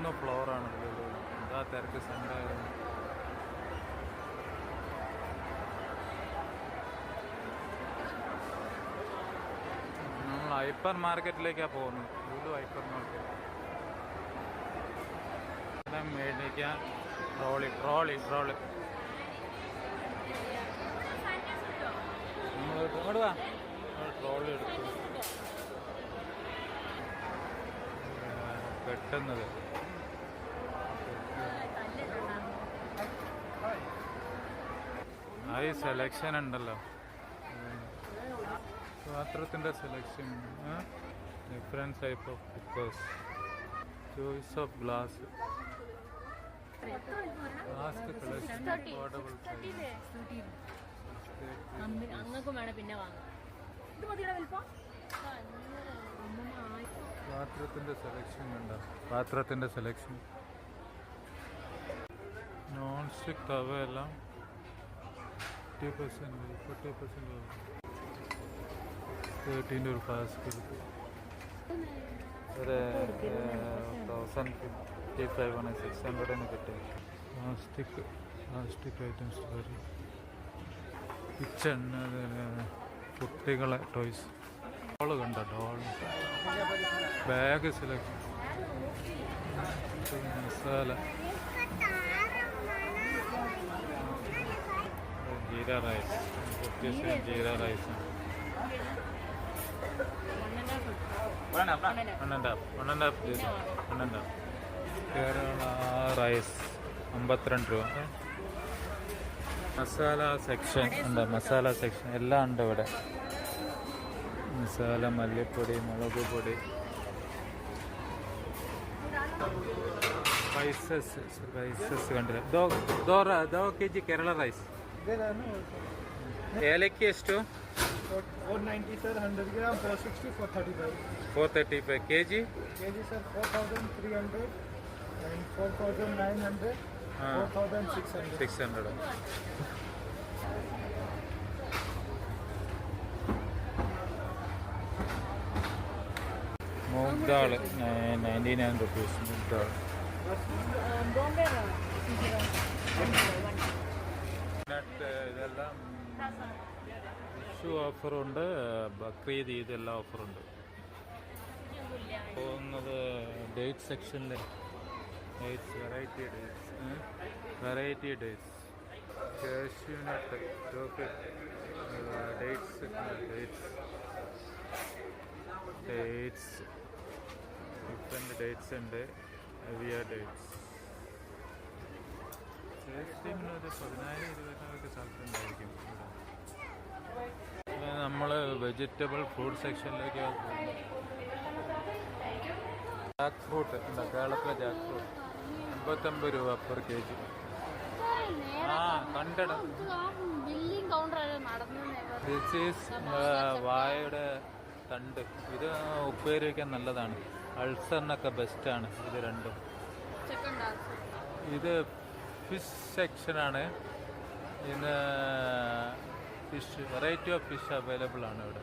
3 ഫ്ലോറാണ് എന്താ തിരക്ക് സൺഡേ. നമ്മൾ ഹൈപ്പർ മാർക്കറ്റിലേക്കാണ് പോകുന്നത്. ലുലു ഹൈപ്പർ മാർക്കറ്റ് മേടിക്കാൻ ട്രോളി ഇങ്ങോട്ട് വാ. ട്രോളി എടുത്തു കെട്ടുന്നത്. ആ ഈ സെലക്ഷൻ ഉണ്ടല്ലോ, പാത്രത്തിൻ്റെ selection, different type of cookers, choice of glass, collection, portable അങ്ങക്കും വേണം പിന്നെ വാങ്ങാം. പാത്രത്തിൻ്റെ സെലക്ഷൻ കണ്ട, പാത്രത്തിൻ്റെ സെലക്ഷൻ, നോൺ സ്റ്റിക്ക് തവയെല്ലാം 40% 13 രൂപ. ഒരു 1055 600 കിട്ടും. പ്ലാസ്റ്റിക് ഐറ്റംസ് വരും. കിച്ചൺ, കുട്ടികളെ ടോയ്സ്, ഡോള് കണ്ട, doll, bag selection, masala, jeera rice, jeera rice 1.5 Kerala rice 52 രൂപ. മസാല സെക്ഷൻ ഉണ്ട്, മസാല സെക്ഷൻ എല്ലാം ഉണ്ട് ഇവിടെ. മസാല, മല്ലിപ്പൊടി, മുളക് പൊടി, സ്പൈസസ് കണ്ടില്ല. 2 kg ಕೇರಳ ರೈಸ್. ಏಲಕ್ಕಿ ಎಷ್ಟು? 490 sir, 100 gram 460, 435 kg sir, 4300 and 4900, 4600. Moong dal 99 rupees. Moong dal ഇതെല്ലാം വിഷു ഓഫറുണ്ട്, ബക്രീദ്, ഇതെല്ലാം ഓഫറുണ്ട്. പോകുന്നത് ഡേറ്റ് സെക്ഷനിൽ. Dates, variety dates, cashew nut, dates, different dates ഉണ്ട്. ഹെവിയ ഡേറ്റ്സ്. ടേസ്റ്റിങ്ങിനൊരു 10,000-20,000 സാധ്യതയുണ്ടായിരിക്കും. നമ്മൾ വെജിറ്റബിൾ ഫ്രൂട്ട് സെക്ഷനിലേക്ക് ജാക്ക് ഫ്രൂട്ട് ഉണ്ട്. കേരളത്തിലെ ജാക്ക് ഫ്രൂട്ട് 55 രൂപ per kg. കണ്ടിട ദിസ് ഈസ് വാഴയുടെ തണ്ട്. ഇത് ഉപ്പേരി വയ്ക്കാൻ നല്ലതാണ്. അൾസറിനൊക്കെ ബെസ്റ്റാണ് ഇത് രണ്ടും. ഇത് ഫിഷ് സെക്ഷനാണ്. ഇതിന് fish, variety of fish available ആണ് ഇവിടെ.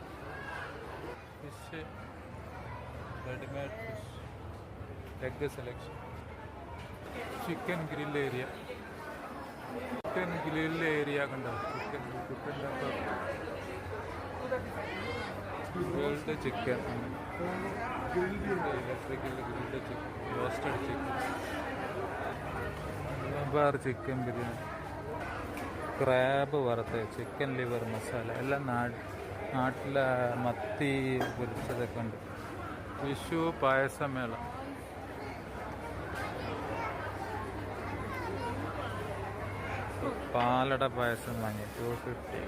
Fish, readymade fish, egg selection, chicken grill area കണ്ടോ. Grilled chicken, electrical grilled chicken, roasted chicken, chicken biryani, crab വറുത്ത്, ചിക്കൻ ലിവർ മസാല, എല്ലാം നാട്ടിലെ മത്തി പൊരിച്ചതൊക്കെ ഉണ്ട്. വിഷു പായസമേള. പാലട പായസം വാങ്ങി 250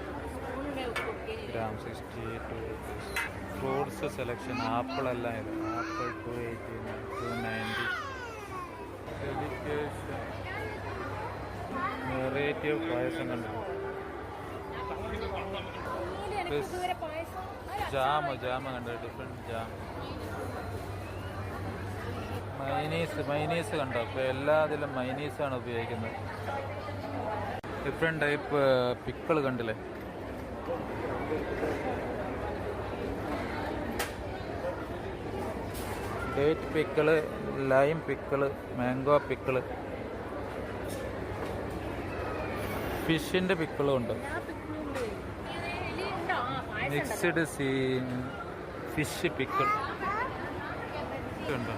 gram 62 rupees. ഫ്രൂട്ട്സ് സെലക്ഷൻ, ആപ്പിളെല്ലാം ഇത്. ആപ്പിൾ 280, 290. ഡെലിക്കേഷൻ, വെറൈറ്റി ഓഫ് പായസം കണ്ടു. ജാമ കണ്ടു, ഡിഫറെൻറ്റ് ജാം. മൈനീസ് കണ്ടോ. ഇപ്പോൾ എല്ലാത്തിലും മൈനീസാണ് ഉപയോഗിക്കുന്നത്. ഡിഫറെൻറ്റ് ടൈപ്പ് പിക്കിൾ കണ്ടില്ലേ. Date pickle, lime pickle, mango pickle, ഫിഷിൻ്റെ പിക്കിളും ഉണ്ട്. മിക്സ്ഡ് ഫിഷ് പിക്കിൾ ഉണ്ട്.